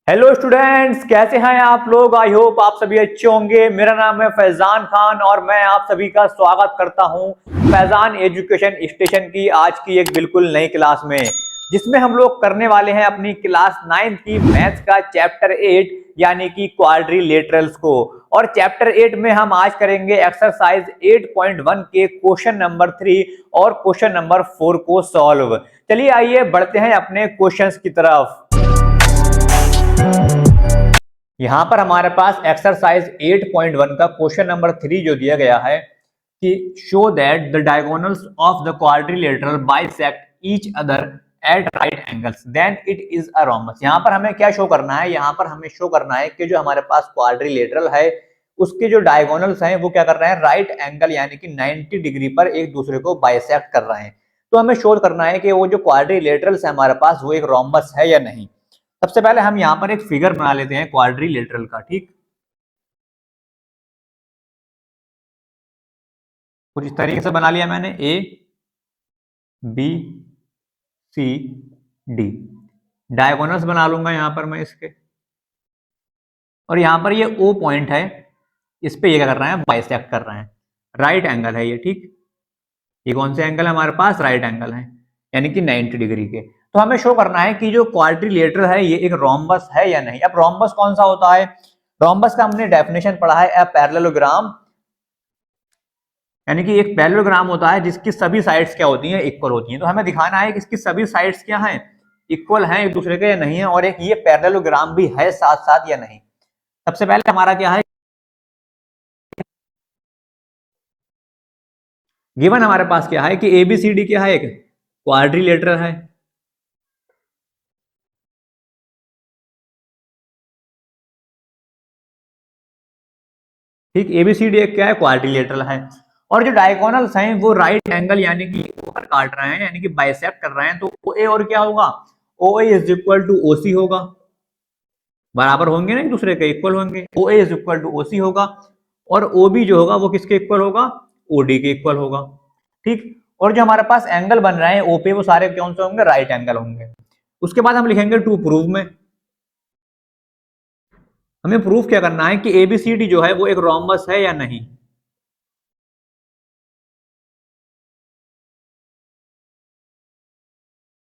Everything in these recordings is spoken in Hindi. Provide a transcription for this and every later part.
हेलो स्टूडेंट्स, कैसे हैं आप लोग। आई होप आप सभी अच्छे होंगे। मेरा नाम है फैजान खान और मैं आप सभी का स्वागत करता हूं फैजान एजुकेशन स्टेशन की आज की एक बिल्कुल नई क्लास में, जिसमें हम लोग करने वाले हैं अपनी क्लास 9 की मैथ्स का चैप्टर 8 यानी कि क्वाड्रिलेटरल्स को। और चैप्टर 8 में हम आज करेंगे एक्सरसाइज 8.1 के क्वेश्चन नंबर 3 और क्वेश्चन नंबर 4 को सॉल्व। चलिए आइए बढ़ते हैं अपने क्वेश्चंस की तरफ। यहां पर हमारे पास एक्सरसाइज 8.1 का क्वेश्चन नंबर 3 जो दिया गया है कि show that the diagonals of the quadrilateral bisect each other at right angles then it is a rhombus. यहां पर हमें क्या शो करना है, यहां पर हमें शो करना है कि जो हमारे पास क्वाड्रिलेटरल है उसके जो डायगोनल्स हैं वो क्या कर रहे हैं, राइट एंगल यानी कि 90 डिग्री पर एक दूसरे को बाइसेक्ट कर रहे हैं। तो हमें शो करना है कि वो जो क्वाड्रिलेटरल्स है हमारे पास वो एक रोम्बस है या नहीं। सबसे पहले हम यहां पर एक फिगर बना लेते हैं क्वाड्रिलेटरल का। ठीक, कुछ इस तरीके से बना लिया मैंने, A B C D. Diagonals बना लूंगा यहां पर मैं इसके, और यहां पर ये ओ पॉइंट है, इस पे ये क्या कर रहे हैं, बाइसेक्ट कर रहे हैं। राइट एंगल है ये। ठीक, ये कौन से एंगल है हमारे पास, राइट एंगल है यानी कि 90 डिग्री के। तो हमें शो करना है कि जो क्वाड्रिलेटरल है ये एक रोम्बस है या नहीं। अब रोम्बस कौन सा होता है, रोम्बस का हमने डेफिनेशन पढ़ा है, अ पैरेललोग्राम यानी कि एक पैरेललोग्राम होता है जिसकी सभी साइड्स क्या होती हैं, इक्वल होती हैं। तो हमें दिखाना है कि इसकी सभी साइड्स क्या हैं, इक्वल हैं एक दूसरे के या नहीं है, और एक ये पैरेललोग्राम भी है साथ साथ या नहीं। सबसे पहले हमारा क्या है, गिवन हमारे पास क्या है कि एबीसीडी क्या है, एक क्वाड्रिलेटरल है। ठीक, एबीसीडी एक क्या है, क्वाड्रिलेटरल है। और जो डायगोनल्स हैं वो राइट एंगल यानी कि ऊपर काट रहे हैं यानी कि बाइसेक्ट कर रहे हैं। तो ओ ए और क्या होगा, ओ A is equal to O सी होगा, बराबर होंगे ना, एक दूसरे के इक्वल होंगे। ओ A is equal to O सी होगा, और ओ बी जो होगा वो किसके इक्वल होगा, ओ डी के इक्वल होगा। ठीक, और जो हमारे पास एंगल बन रहे हैं ओ पे वो सारे कौन से होंगे, राइट एंगल होंगे। उसके बाद हम लिखेंगे टू प्रूव में, हमें प्रूफ क्या करना है कि एबीसीडी जो है वो एक रोम्बस है या नहीं।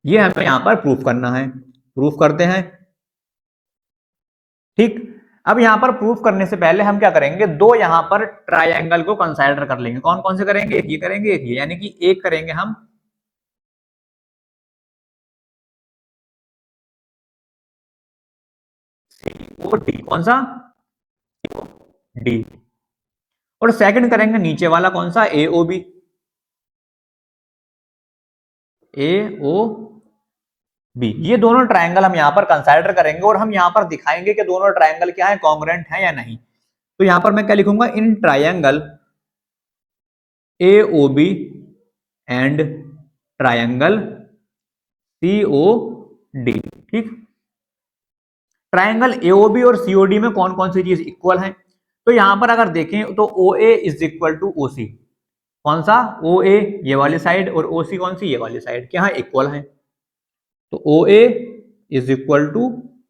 ये हमें यहां पर प्रूफ करना है, प्रूफ करते हैं। ठीक, अब यहां पर प्रूफ करने से पहले हम क्या करेंगे, दो यहां पर ट्राइंगल को कंसाइडर कर लेंगे। कौन कौन से करेंगे, एक ये करेंगे एक ये, यानी कि एक करेंगे हम सीओडी, कौन सा, डी। और सेकंड करेंगे नीचे वाला कौन सा, एओबी, एओ बी। ये दोनों ट्रायंगल हम यहां पर कंसाइडर करेंगे और हम यहां पर दिखाएंगे कि दोनों ट्रायंगल क्या है, कॉन्ग्रुएंट है या नहीं। तो यहां पर मैं क्या लिखूंगा, in triangle AOB and triangle COD. ठीक, ट्रायंगल एओबी और सीओडी में कौन कौन सी चीज इक्वल है। तो यहां पर अगर देखें तो O A is equal to O सी, कौन सा, ओ ए ये वाली साइड और ओ सी कौन सी, ये वाली साइड, क्या है, इक्वल है। तो O A is equal to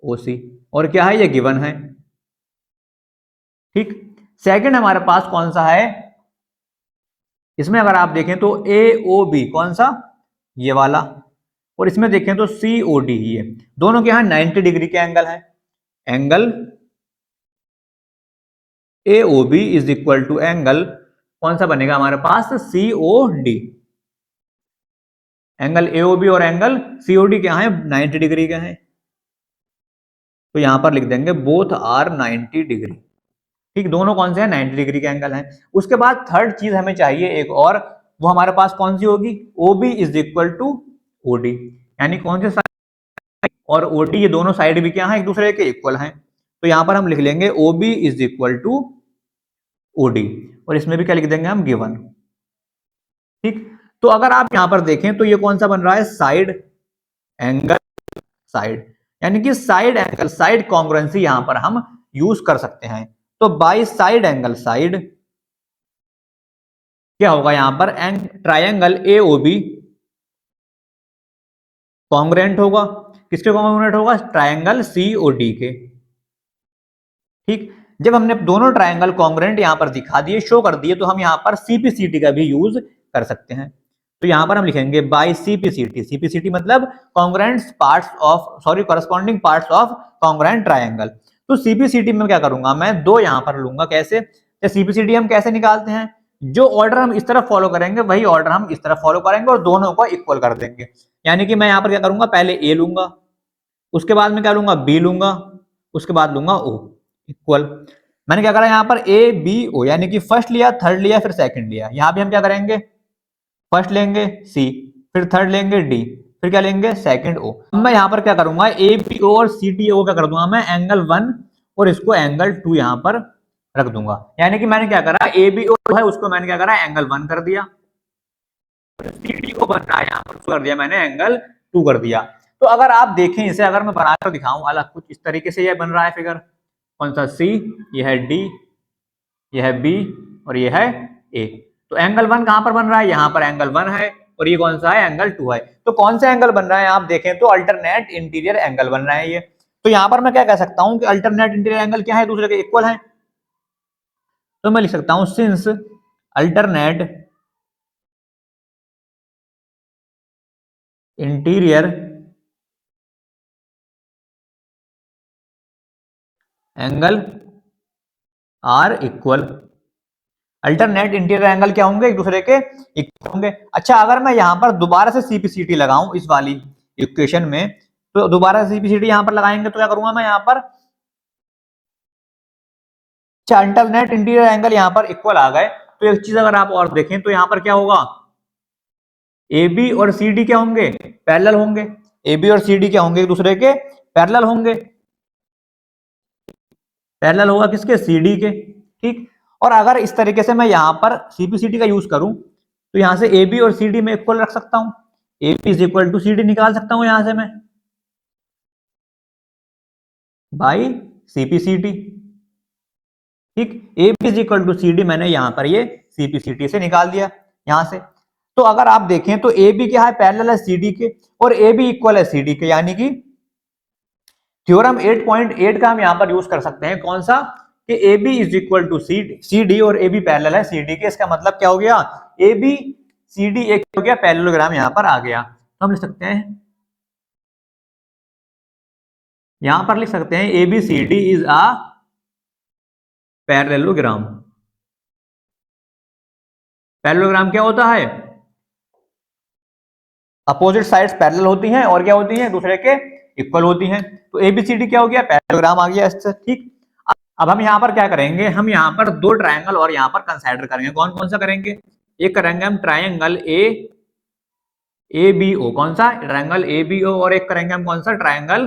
O C, और क्या है, ये गिवन है। ठीक, सेकंड हमारे पास कौन सा है, इसमें अगर आप देखें तो ए ओ बी कौन सा, ये वाला, और इसमें देखें तो सी ओ डी ही है। दोनों के यहां 90 डिग्री के एंगल है। Angle A O B is equal to angle कौन सा बनेगा हमारे पास, C O D. Angle A O B और एंगल सी ओ डी क्या है, 90 डिग्री के हैं। तो यहां पर लिख देंगे बोथ आर 90 डिग्री। ठीक, दोनों कौन से हैं, 90 डिग्री के एंगल हैं। उसके बाद थर्ड चीज हमें चाहिए एक और, वो हमारे पास कौन सी होगी, O B is equal to O D, यानी कौन से साइड और ओ डी, ये दोनों साइड भी क्या है, एक दूसरे के इक्वल हैं। तो यहां पर हम लिख लेंगे O B is equal to O D, और इसमें भी क्या लिख देंगे हम, गिवन। ठीक, तो अगर आप यहां पर देखें तो ये कौन सा बन रहा है, साइड एंगल साइड, यानी कि साइड एंगल साइड कॉन्ग्रुएंसी यहां पर हम यूज कर सकते हैं। तो बाई साइड एंगल साइड क्या होगा यहां पर, triangle A O B congruent होगा, किसके कॉन्ग्रुएंट होगा? ट्रायंगल COD के। ठीक, जब हमने दोनों ट्रायंगल कॉन्ग्रुएंट यहाँ पर दिखा दिए, शो कर दिए, तो हम यहाँ पर CPCT का भी यूज कर सकते हैं। तो यहाँ पर हम लिखेंगे बाय CPCT। CPCT मतलब congruent parts of, sorry, corresponding parts of congruent triangle. तो CPCT में क्या करूंगा मैं? दो यहाँ पर लूंगा। कैसे? CPCT हम कैसे निकालते हैं? जो ऑर्डर हम इस तरफ फॉलो करेंगे वही ऑर्डर हम इस तरफ फॉलो करेंगे और दोनों को इक्वल कर देंगे। यानी कि मैं यहाँ पर क्या करूंगा? पहले A लूंगा, उसके बाद में क्या लूंगा? B लूंगा, उसके बाद लूंगा O, इक्वल। मैंने क्या करा यहाँ पर? ABO, यानी कि फर्स्ट लिया, थर्ड लिया, फिर सेकंड लिया। यहाँ भी हम क्या करेंगे? फर्स्ट लेंगे C, फिर थर्ड लेंगे D, फिर क्या लेंगे? Second O। मैं यहाँ पर क्या करूंगा? ABO और CTO क्या कर दूंगा मैं? एंगल 1 और इसको एंगल 2 यहाँ पर रख दूंगा। यानी कि मैंने क्या करा? ABO है उसको मैंने क्या करा? एंगल 1 कर दिया। CTO बन रहा है यहाँ पर, उसको कर दिया मैंने एंगल 2 कर दिया। तो अगर आप देखें इसे, अगर मैं बनाकर दिखाऊं अलग कुछ इस तरीके से, ये बन रहा है फिगर। कौन सा? C, ये है D, ये है B और ये है A। तो एंगल 1 कहां पर बन रहा है? यहाँ पर एंगल 1 है, और ये कौन सा है? एंगल 2 है। तो कौन सा एंगल बन रहा है? आप देखें तो अल्टरनेट इंटीरियर एंगल बन रहा है ये। तो यहाँ पर मैं क्या कह सकता हूं कि अल्टरनेट इंटीरियर एंगल क्या है? दूसरे के इक्वल है। तो मैं लिख सकता हूं since alternate interior angle are equal. Alternate interior angle क्या होंगे? एक दूसरे के इक्वल होंगे। अच्छा, अगर मैं यहां पर दोबारा से CPCT लगाऊं इस वाली इक्वेशन में, तो दोबारा से CPCT यहां पर लगाएंगे तो क्या करूंगा मैं? यहां पर अल्टरनेट इंटीरियर एंगल यहां पर इक्वल आ गए। तो एक चीज अगर आप और देखें तो यहां पर क्या होगा? AB और CD क्या होंगे? पैरेलल होंगे। AB और CD क्या होंगे? एक दूसरे के पैरेलल होंगे। पैरेलल होगा किसके? CD के। ठीक, और अगर इस तरीके से मैं यहां पर CPCT का यूज करूं तो यहां से AB और CD में इक्वल रख सकता हूं। AB is equal to CD निकाल सकता हूं यहां से मैं बाई CPCT। ठीक, AB is equal to CD मैंने यहां पर ये CPCT से निकाल दिया यहां से। तो अगर आप देखें तो AB क्या है? पैरेलल है CD के, और AB इक्वल है CD के। यानी कि थ्योरम 8.8 का हम यहां पर यूज कर सकते हैं। कौन सा? कि AB is equal to CD और AB पैरेलल है CD के। इसका मतलब क्या हो गया? AB CD एक हो गया, पैरेललोग्राम यहां पर आ गया। तो हम लिख सकते हैं, यहां पर लिख सकते हैं ABCD is a parallelogram. Parallelogram क्या होता है? अपोजिट साइड्स पैरेलल होती हैं और क्या होती हैं? दूसरे के इक्वल होती हैं। तो ABCD क्या हो गया? पैरेललोग्राम आ गया इससे। ठीक, अब हम यहाँ पर क्या करेंगे? हम यहाँ पर दो ट्रायंगल और यहाँ पर कंसाइडर करेंगे। कौन कौन सा करेंगे? एक करेंगे हम ट्रायंगल ABO। कौन सा? Triangle ABO। और एक करेंगे हम कौन सा? Triangle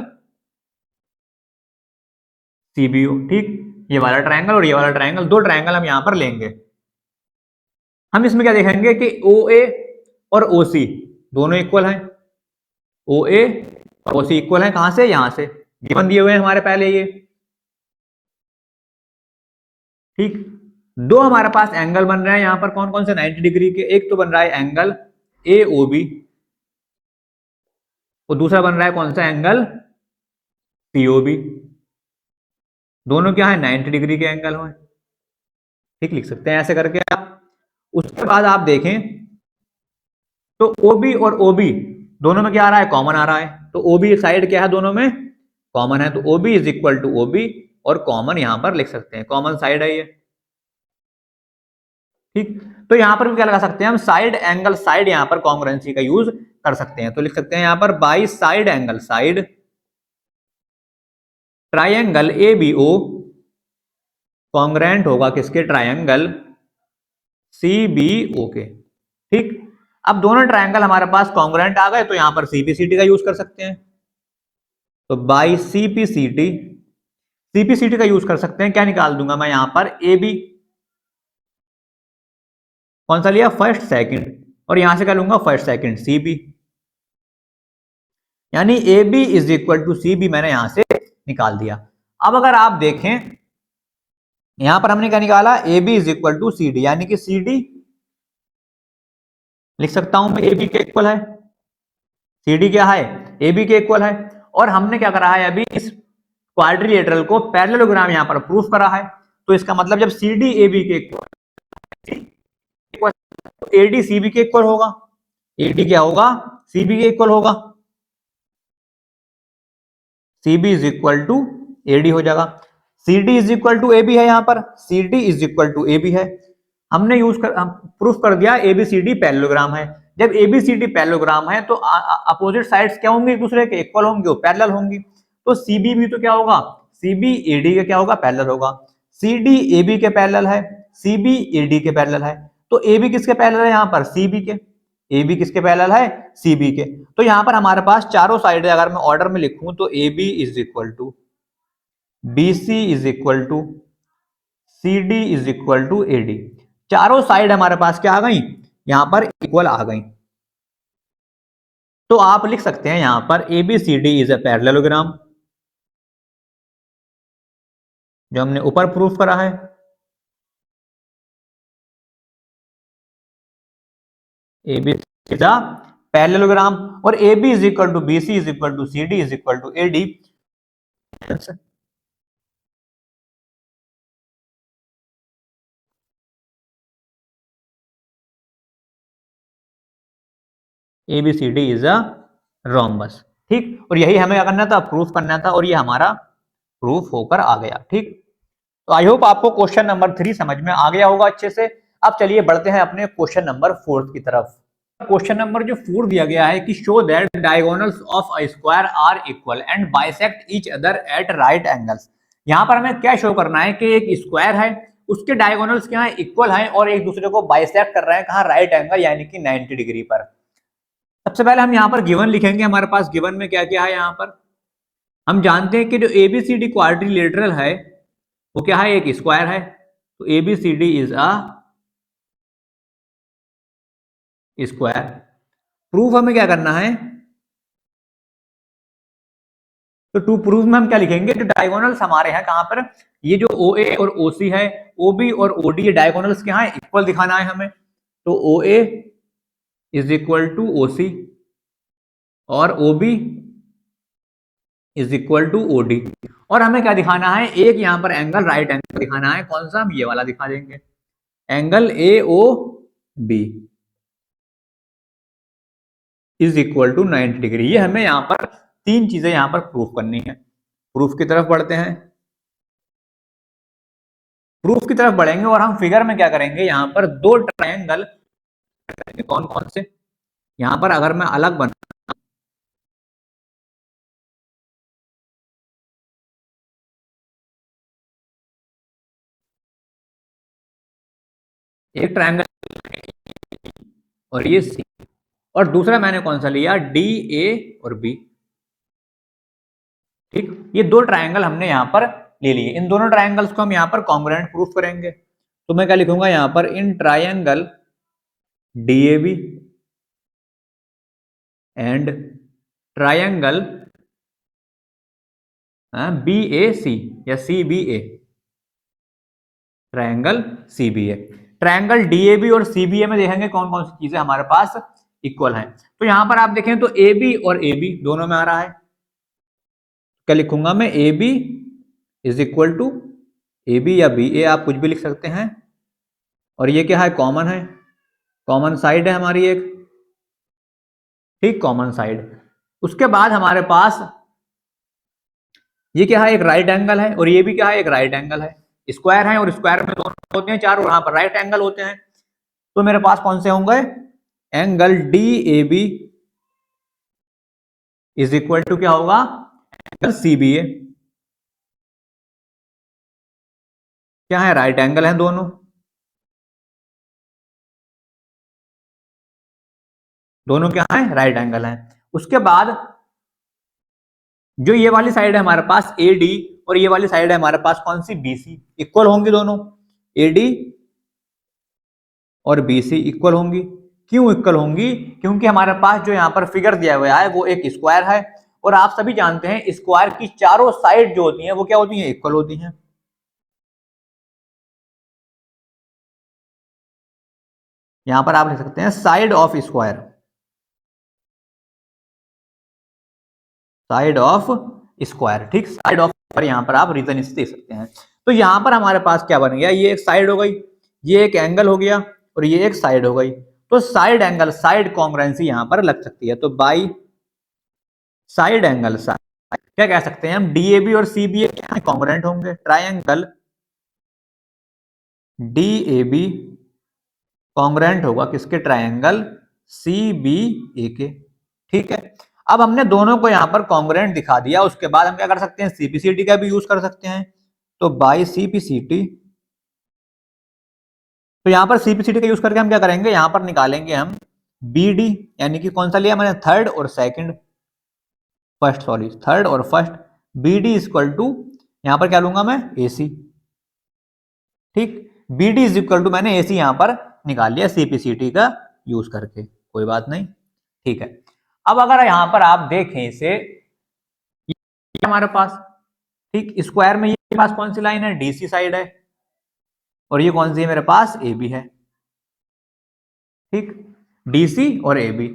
CBO। ठीक, ये वाला ट्रायंगल और ये वाला ट्रायंगल, दो ट्रायंगल हम यहाँ पर लेंगे। हम इसमें क्या देखेंगे कि OA और OC दोनों इक्वल हैं। OA और OC इक्वल हैं। कहां से? यहां से गिवन दिए हुए हैं हमारे पहले ये। ठीक, दो हमारे पास एंगल बन रहे हैं यहां पर। कौन कौन से? 90 डिग्री के। एक तो बन रहा है एंगल AOB और दूसरा बन रहा है कौन सा? Angle COB। दोनों क्या है? 90 डिग्री के एंगल हैं। ठीक, लिख सकते हैं ऐसे करके आप। उसके बाद आप देखें तो OB और OB दोनों में क्या आ रहा है? कॉमन आ रहा है। तो OB साइड क्या है? दोनों में कॉमन है। तो OB is equal to OB और कॉमन यहां पर लिख सकते हैं, कॉमन साइड है ये। ठीक, तो यहां पर भी क्या लगा सकते हैं हम? साइड एंगल साइड यहां पर कॉन्ग्रुएंसी का यूज कर सकते हैं। तो लिख सकते हैं यहां पर by side angle side triangle ABO congruent होगा किसके? ट्रायंगल CBO के। ठीक, अब दोनों ट्रायंगल हमारे पास कॉन्ग्रुएंट आ गए तो यहां पर CPCT का यूज कर सकते हैं। तो बाई CPCT का यूज कर सकते हैं। क्या निकाल दूंगा मैं यहां पर? AB कौन सा लिया? फर्स्ट सेकंड, और यहां से क्या लूंगा? First second CB। यानी AB is equal to CB मैंने यहां से निकाल दिया। अब अगर आप देखें यहां पर हमने क्या निकाला? AB is equal to CD, यानी कि CD लिख सकता हूं मैं AB के इक्वल है। CD क्या है? AB के इक्वल है। और हमने क्या करा है अभी, इस क्वाड्रिलेटरल को पैरेललोग्राम यहाँ पर प्रूफ करा है। तो इसका मतलब जब सी डी ए बी के एडी सी बी के इक्वल होगा, एडी क्या होगा, सी बी के इक्वल होगा, C B is equal to AD हो जाएगा। C D is equal to A B है, यहाँ पर C D is equal to A B है। हमने प्रूफ कर दिया एबीसीडी पैरेललोग्राम है। जब एबीसीडी पैरेललोग्राम है तो अपोजिट साइड्स क्या होंगे, एक दूसरे के इक्वल होंगे, वो पैरेलल होंगी। तो सीबी भी तो क्या होगा, सीबी एडी के क्या होगा, पैरेलल होगा। सीडी एबी के पैरेलल है, सीबी एडी के पैरेलल है। तो एबी किसके पैरेलल है, यहाँ पर सीबी के। एबी किसके पैरेलल है, सीबी के। तो यहाँ पर हमारे पास चारों साइड अगर मैं ऑर्डर में लिखूं तो AB is equal to BC is equal to CD is equal to AD। चारों साइड हमारे पास क्या आ गई, यहां पर इक्वल आ गई। तो आप लिख सकते हैं यहां पर ABCD इज अ पैरेललोग्राम, जो हमने ऊपर प्रूफ करा है। AB इज अ पैरेललोग्राम और AB is equal to BC is equal to CD is equal to AD। ABCD is a rhombus, ठीक। और यही हमें करना था, प्रूफ करना था, और ये हमारा प्रूफ होकर आ गया, ठीक। तो आई होप आपको क्वेश्चन नंबर 3 समझ में आ गया होगा अच्छे से। अब चलिए बढ़ते हैं अपने क्वेश्चन नंबर 4 की तरफ। क्वेश्चन नंबर जो 4 दिया गया है कि show that diagonals of a square are equal and bisect each other at right angles. यहाँ पर हमें क्या शो करना है कि एक स्क्वायर है, उसके डायगोनल्स क्या है, इक्वल हैं, और एक दूसरे को बाइसेक्ट कर रहे हैं कहाँ, राइट एंगल यानी कि 90 डिग्री पर। सबसे पहले हम यहाँ पर गिवन लिखेंगे, हमारे पास गिवन में क्या क्या है। यहाँ पर हम जानते हैं कि जो एबीसीडी क्वाड्रिलेटरल है वो क्या है, एक स्क्वायर है। तो ABCD is a square. Proof हमें क्या करना है, तो टू प्रूफ में हम क्या लिखेंगे, जो डायगोनल्स हमारे हैं कहां पर, ये जो ओ ए और ओ सी है, ओ बी और ओ डी, ये डायगोनल्स क्या है, इक्वल दिखाना है हमें। तो O A is equal to O C और O B is equal to O D. और हमें क्या दिखाना है, एक यहाँ पर एंगल राइट एंगल दिखाना है, कौन सा, हम ये वाला दिखा देंगे, angle A O B is equal to 90 degree. ये हमें यहाँ पर तीन चीजें यहाँ पर प्रूफ करनी है। प्रूफ की तरफ बढ़ते हैं। प्रूफ की तरफ बढ़ेंगे और हम फिगर में क्या करेंगे, यहाँ पर दो ट्रायंगल, कौन कौन से, यहाँ पर अगर मैं अलग बना, एक ट्रायंगल और ये सी, और दूसरा मैंने कौन सा लिया, डी ए और बी, ठीक। ये दो ट्रायंगल हमने यहाँ पर ले लिए। इन दोनों ट्रायंगल्स को हम यहाँ पर कॉन्ग्रुएंट प्रूफ करेंगे। तो मैं क्या लिखूंगा यहाँ पर, in triangle D A B and triangle B A C या C B A, triangle C B A, triangle D A B और सी बी ए में देखेंगे कौन कौन सी चीजें हमारे पास इक्वल हैं। तो यहां पर आप देखें तो ए बी और ए बी दोनों में आ रहा है। क्या लिखूंगा मैं, A B is equal to A B या बी ए, आप कुछ भी लिख सकते हैं। और ये क्या है, कॉमन है, कॉमन साइड है हमारी एक, ठीक, कॉमन साइड। उसके बाद हमारे पास ये क्या है, एक राइट एंगल है, और ये भी क्या है, एक राइट एंगल है। स्क्वायर है और स्क्वायर में दोनों होते हैं चार, और यहाँ पर राइट एंगल होते हैं। तो मेरे पास कौन से होंगे, angle D A B is equal to क्या होगा, एंगल सी बी ए, क्या है, राइट एंगल है दोनों, दोनों क्या है, राइट एंगल है। उसके बाद जो ये वाली साइड है हमारे पास ए डी, और ये वाली साइड है हमारे पास कौन सी, बी सी, इक्वल होंगी दोनों, ए डी और बी सी इक्वल होंगी। क्यों इक्वल होंगी, क्योंकि हमारे पास जो यहाँ पर फिगर दिया हुआ है वो एक स्क्वायर है, और आप सभी जानते हैं स्क्वायर की चारों साइड जो होती हैं वो क्या होती हैं, इक्वल होती हैं। यहां पर आप लिख सकते हैं side of square, side of square, ठीक, साइड ऑफ स्क्वायर यहाँ पर आप रीजन इससे दे सकते हैं। तो यहाँ पर हमारे पास क्या बन गया, ये एक साइड हो गई, ये एक एंगल हो गया और ये एक साइड हो गई। तो साइड एंगल, साइड कॉन्ग्रुएंसी यहाँ पर लग सकती है। तो बाई साइड एंगल, क्या कह सकते हैं हम, डीएबी और सीबीए क्या कॉन्ग्रुएंट होंगे, ट्रायंगल डीएबी कॉन्ग्रुएंट होगा किसके, ट्रायंगल सीबीए के, ठीक है। अब हमने दोनों को यहाँ पर कॉन्ग्रुएंट दिखा दिया, उसके बाद हम क्या कर सकते हैं, सीपीसीटी का भी यूज कर सकते हैं। तो बाई सीपीसीटी, तो यहाँ पर सीपीसीटी का यूज करके हम क्या करेंगे, यहाँ पर निकालेंगे हम बीडी, यानी कि कौन सा लिया मैंने, थर्ड और सेकंड, फर्स्ट सॉरी थर्ड और first, BD is equal to, यहाँ पर क्या लूंगा मैं, एसी, ठीक, बीडी इज इक्वल टू मैंने एसी यहाँ पर निकाल लिया सीपीसीटी का यूज करके, कोई बात नहीं, ठीक है। अब अगर यहां पर आप देखें इसे, ये हमारे पास, ठीक, स्क्वायर में ये पास कौन सी लाइन है, डीसी साइड है, और ये कौन सी है मेरे पास, एबी है, ठीक, डीसी और एबी।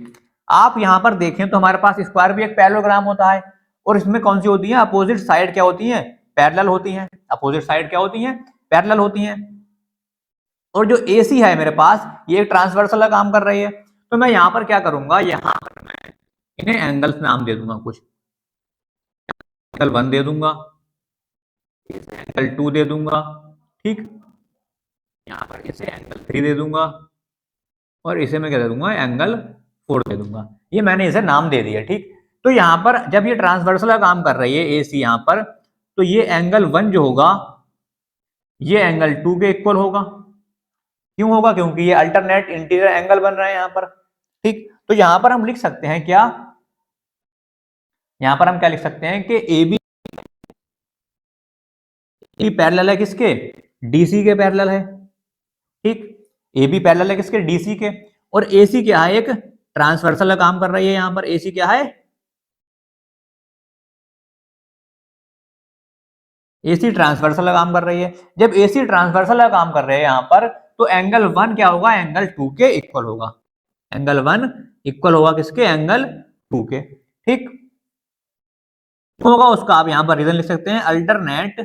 आप यहां पर देखें तो हमारे पास स्क्वायर भी एक पैरेललोग्राम होता है, और इसमें कौन सी होती है, अपोजिट साइड क्या होती है, पैरेलल होती हैं, अपोजिट साइड क्या होती हैं, पैरेलल होती हैं। और जो एसी है मेरे पास, ये एक ट्रांसवर्सल का काम कर रही है। तो मैं यहां पर क्या करूंगा, यहां पर मैं इन्हें एंगल्स नाम दे दूंगा, कुछ एंगल 1 दे दूंगा, एंगल 2 दे दूंगा, ठीक, यहां पर इसे एंगल 3 दे दूंगा, और इसे मैं क्या दे दूंगा, एंगल 4 दे दूंगा। ये मैंने इसे नाम दे दिया, ठीक। तो यहां पर जब ये ट्रांसवर्सल का काम कर रही है एसी यहां पर, तो ये एंगल 1 जो होगा ये एंगल 2 के इक्वल होगा। क्यों होगा, क्योंकि ये अल्टरनेट इंटीरियर एंगल बन रहा है यहाँ पर, ठीक। तो यहां पर हम लिख सकते हैं क्या, यहां पर हम क्या लिख सकते हैं कि ए बी पैरेलल है किसके, डीसी के पैरेलल है, ठीक, ए बी पैरेलल है किसके, डीसी के, और एसी क्या है, एक ट्रांसवर्सल का काम कर रही है यहां पर, एसी क्या है, एसी ट्रांसवर्सल का काम कर रही है। जब एसी ट्रांसवर्सल का काम कर रहे हैं यहां पर, तो एंगल 1 क्या होगा, एंगल 2 के इक्वल होगा, एंगल 1 इक्वल होगा किसके, एंगल 2 के, ठीक होगा उसका। आप यहां पर रीजन लिख सकते हैं, अल्टरनेट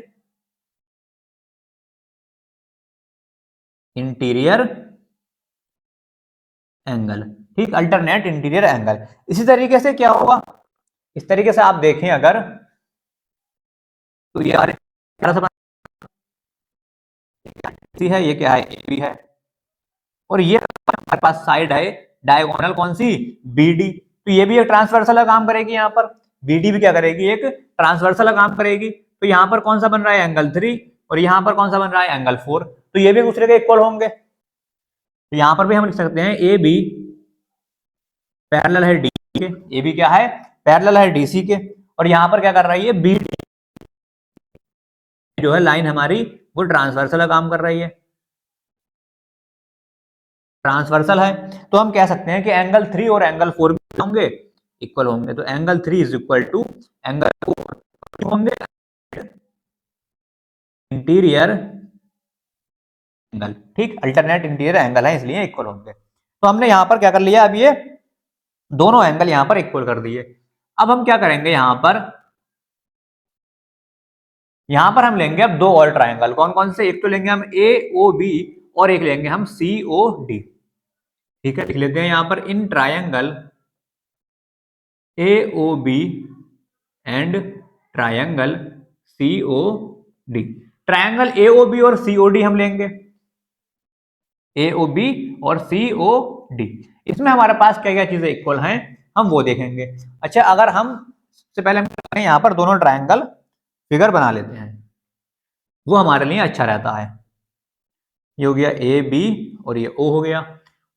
इंटीरियर एंगल, ठीक, अल्टरनेट इंटीरियर एंगल। इसी तरीके से क्या होगा, इस तरीके से आप देखें अगर, तो ये है, ये क्या है, ए बी है, और ये हमारे पास साइड है डायगोनल कौन सी, बीडी। तो ये भी एक ट्रांसवर्सल का काम करेगी यहाँ पर, बीडी भी क्या करेगी, एक ट्रांसवर्सल का काम करेगी। तो यहाँ पर कौन सा बन रहा है, एंगल 3, और यहाँ पर कौन सा बन रहा है, एंगल 4। तो ये भी एक दूसरे के इक्वल होंगे। तो यहाँ पर भी हम लिख सकते हैं ए बी पैरेलल है डी के, ए बी क्या है, पैरेलल है डीसी के, और यहाँ पर क्या कर रही है, बी जो है लाइन हमारी, वो ट्रांसवर्सल का काम कर रही है, ट्रांसवर्सल है। तो हम कह सकते हैं कि एंगल 3 और एंगल 4 भी होंगे, इक्वल होंगे। तो angle 3 is equal to angle 4 होंगे, इंटीरियर एंगल, ठीक, अल्टरनेट इंटीरियर एंगल है इसलिए इक्वल होंगे। तो हमने यहां पर क्या कर लिया, अब ये दोनों एंगल यहां पर इक्वल कर दिए। अब हम क्या करेंगे, यहां पर हम लेंगे अब दो और ट्रायंगल, कौन कौन से, एक तो लेंगे हम ए ओ बी, और एक लेंगे हम सी ओ डी, ठीक है। लिख लेते हैं यहां पर, in triangle A O B and triangle C O D. Triangle A O B और सी ओ डी हम लेंगे, ए ओ बी और सी ओ डी। इसमें हमारे पास क्या क्या चीजें इक्वल हैं, हम वो देखेंगे। अच्छा, अगर हम सबसे पहले हम यहाँ पर दोनों ट्रायंगल फिगर बना लेते हैं, वो हमारे लिए अच्छा रहता है। ये हो गया ए बी और ये ओ हो गया,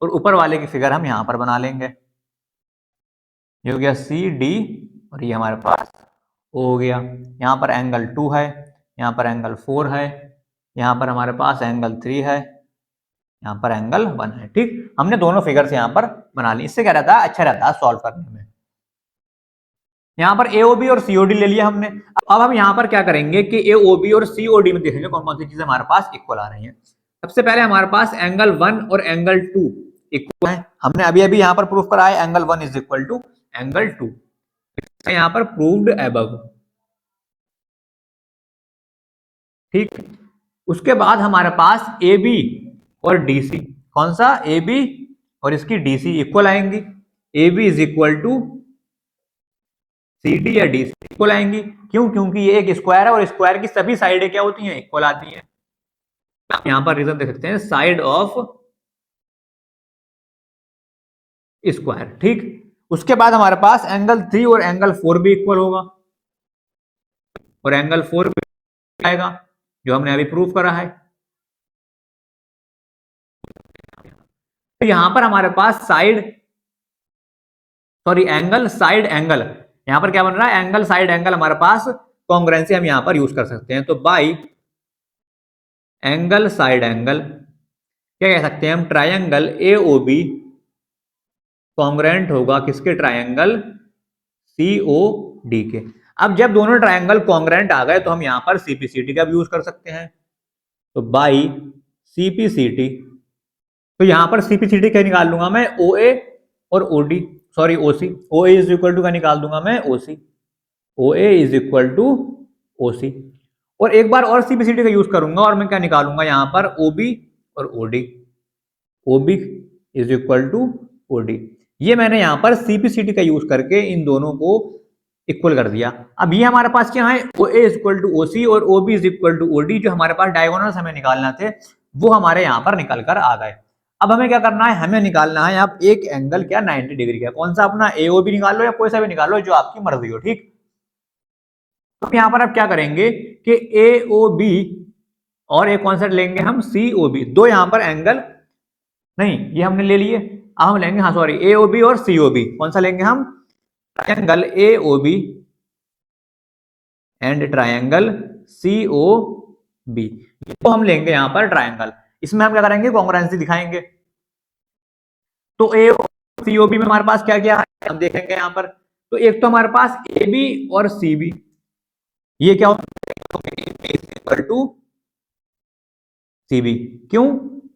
और ऊपर वाले की फिगर हम यहाँ पर बना लेंगे। ये हो गया सी डी, और ये हमारे पास ओ हो गया। यहाँ पर एंगल 2 है, यहाँ पर एंगल 4 है, यहाँ पर हमारे पास एंगल 3 है, यहाँ पर एंगल 1 है, ठीक। हमने दोनों फिगर्स यहाँ पर बना ली। इससे क्या रहता है, अच्छा रहता है सॉल्व करने में। यहाँ पर एओबी और सीओडी ले लिया हमने। अब हम यहाँ पर क्या करेंगे कि एओबी और सीओडी में देखेंगे कौन कौन सी चीजें हमारे पास इक्वल आ रही हैं। सबसे पहले हमारे पास एंगल 1 और एंगल 2 इक्वल है, हमने अभी अभी यहाँ पर प्रूफ करा है, angle 1 is equal to angle 2। यहाँ पर प्रूव्ड एबव। ठीक, उसके बाद हमारे पास ए बी और डी सी, कौन सा ए बी और इसकी डी सी इक्वल आएंगी। A B is equal to C D या डी सी इक्वल आएंगी। क्यों? क्योंकि ये एक स्क्वायर है और स्क्वायर की सभी साइडें क्या होती हैं? इक्वल आती हैं। आप यहां पर रीजन देख सकते हैं, साइड ऑफ स्क्वायर। ठीक, उसके बाद हमारे पास एंगल 3 और एंगल 4 भी इक्वल होगा, और एंगल 4 भी आएगा जो हमने अभी प्रूव करा है। तो यहां पर हमारे पास side, sorry angle side angle, यहां पर क्या बन रहा है? एंगल साइड एंगल हमारे पास कॉन्ग्रुएंसी हम यहां पर यूज कर सकते हैं। तो बाई एंगल साइड एंगल क्या कह सकते हैं हम? Triangle A O B congruent होगा किसके? ट्रायंगल सी ओ डी के। अब जब दोनों ट्रायंगल कॉन्ग्रुएंट आ गए तो हम यहां पर सीपीसीटी का भी यूज कर सकते हैं। तो बाई सीपीसीटी, तो यहां पर सीपीसीटी क्या निकाल लूंगा मैं? ओ ए और O D, sorry O C. O A is equal to क्या निकाल दूंगा मैं? O C. O A is equal to O C. और एक बार और सीपीसीटी का यूज करूंगा और मैं क्या निकालूंगा यहां पर? ओ बी और O D. O B is equal to O D. ये मैंने यहां पर सीपीसीटी का यूज करके इन दोनों को इक्वल कर दिया। अब ये हमारे पास क्या है? O A is equal to O C और O B is equal to O D. जो हमारे पास डायगोनल्स हमें निकालना थे वो हमारे यहां पर निकल कर आ गए। अब हमें क्या करना है? हमें निकालना है अब एक एंगल क्या 90 डिग्री का। कौन सा? अपना एओ भी निकाल लो या कोई सा भी निकाल लो जो आपकी मर्जी हो। ठीक, तो यहां पर अब क्या करेंगे कि एओ बी और एक कौन सा लेंगे हम? C O B. दो यहां पर एंगल नहीं, ये हमने ले लिए। अब हम लेंगे, हाँ सॉरी, एओ बी और सीओ बी। कौन सा लेंगे हम? Triangle A O B and triangle C O B. तो हम लेंगे यहां पर ट्रायंगल। इसमें हम क्या करेंगे? कॉन्ग्रुएंसी दिखाएंगे। तो ए सीओ बी में हमारे पास क्या क्या है हम देखेंगे यहां पर। तो एक तो हमारे पास ए बी और सी बी, ये क्या होता है? To C B. क्यों?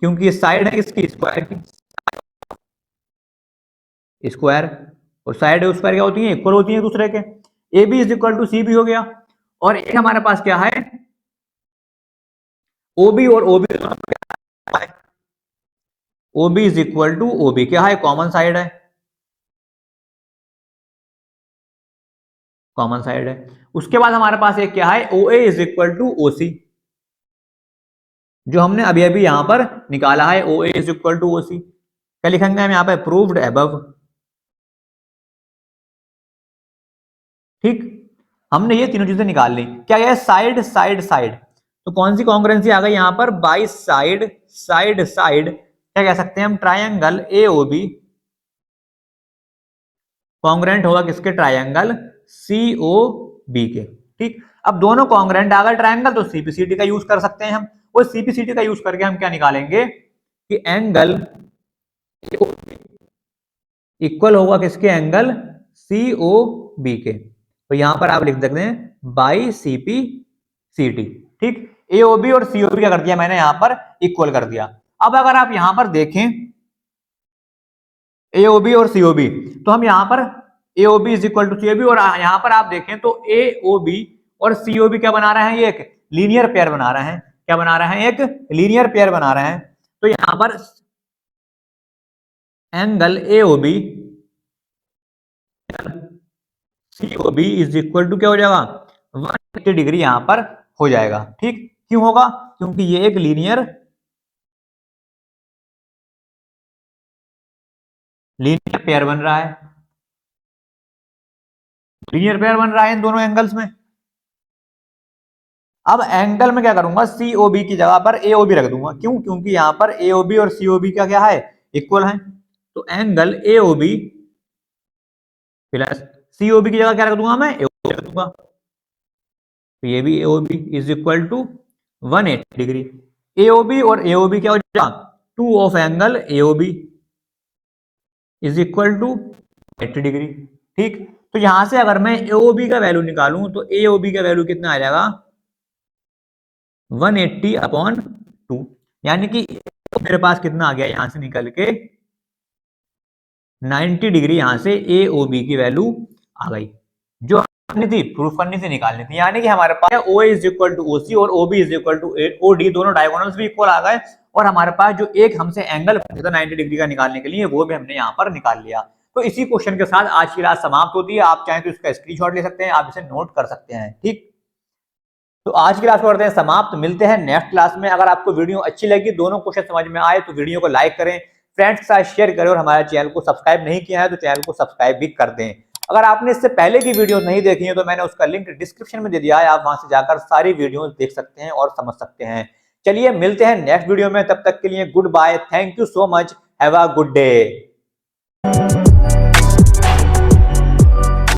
क्योंकि ये साइड है इसकी स्क्वायर की, स्क्वायर, और साइड है स्क्वायर क्या होती है? इक्वल होती है दूसरे के। A B is equal to C B हो गया। और एक हमारे पास क्या है? ओ बी और O B, O B is equal to O B क्या है? कॉमन साइड है, कॉमन साइड है। उसके बाद हमारे पास एक क्या है? O A is equal to O C, जो हमने अभी अभी यहां पर निकाला है। O A is equal to O C क्या लिखेंगे हम यहां पर? Proved above. ठीक, हमने ये तीनों चीजें निकाल ली। क्या है? Side side side. तो कौन सी कॉन्ग्रुएंसी आ गई यहां पर? बाई साइड साइड साइड क्या कह सकते हैं हम? Triangle A O B congruent होगा किसके? ट्रायंगल सी ओ बी के। ठीक, अब दोनों कॉन्ग्रुएंट आ गए ट्रायंगल, तो सीपीसीटी का यूज कर सकते हैं हम। और सीपीसीटी का यूज करके हम क्या निकालेंगे कि एंगल इक्वल होगा किसके? एंगल सी ओ बी के। तो यहां पर आप लिख सकते हैं बाई सीपी सी टी। ठीक, एओबी और सीओबी क्या कर दिया मैंने? यहां पर इक्वल कर दिया। अब अगर आप यहां पर देखें एओबी और सीओबी, तो हम यहां पर A O B is equal to C O B, और यहां पर आप देखें तो एओबी और सीओबी क्या बना रहे हैं? ये एक लीनियर पेयर बना रहे हैं। क्या बना रहे हैं? एक लीनियर पेयर बना रहे हैं। तो यहां पर angle A O B C O B is equal to क्या हो जाएगा? 180 डिग्री यहां पर हो जाएगा। ठीक, क्यों होगा? क्योंकि ये एक लीनियर पेयर बन रहा है, लीनियर पेयर बन रहा है इन दोनों एंगल्स में। अब एंगल में क्या करूंगा? सीओबी की जगह पर एओबी रख दूंगा। क्यों? क्योंकि यहां पर एओबी और सीओबी का क्या है? इक्वल है। तो एंगल एओबी प्लस सीओबी की जगह क्या रख दूंगा मैं? एओबी रख दूंगा। तो ये भी A O B is equal to 180 degree. A O B और एओबी क्या हो जाएगा? Two of angle A O B is equal to 80 degree. ठीक, तो यहां से अगर मैं एओबी का वैल्यू निकालूं तो एओबी का वैल्यू कितना आ जाएगा? 180 अपॉन 2, यानी कि मेरे पास कितना आ गया यहां से निकल के? 90 डिग्री यहां से ए ओ बी की वैल्यू आ गई। जो करनी थी प्रूफ करनी थी, निकालनी थी। यानी कि हमारे पास O is equal to OC और O B is equal to O D, दोनों डायगोनल्स भी इक्वल आ गए, और हमारे पास जो एक हमसे एंगल पूछा था 90 डिग्री का निकालने के लिए, वो भी हमने यहाँ पर निकाल लिया। तो इसी क्वेश्चन के साथ आज की क्लास समाप्त होती है। आप चाहें तो इसका स्क्रीनशॉट ले सकते हैं, आप इसे नोट कर सकते हैं। ठीक, तो आज की क्लास को करते हैं समाप्त, मिलते हैं नेक्स्ट क्लास में। अगर आपको वीडियो अच्छी लगी, दोनों क्वेश्चन समझ में आए, तो वीडियो को लाइक करें, फ्रेंड्स के साथ शेयर करें, और हमारे चैनल को सब्सक्राइब नहीं किया है तो चैनल को सब्सक्राइब भी कर दें। अगर आपने इससे पहले की वीडियो नहीं देखी है तो मैंने उसका लिंक डिस्क्रिप्शन में दे दिया है, आप वहां से जाकर सारी वीडियो देख सकते हैं और समझ सकते हैं। चलिए मिलते हैं नेक्स्ट वीडियो में, तब तक के लिए goodbye, thank you so much, have a good day.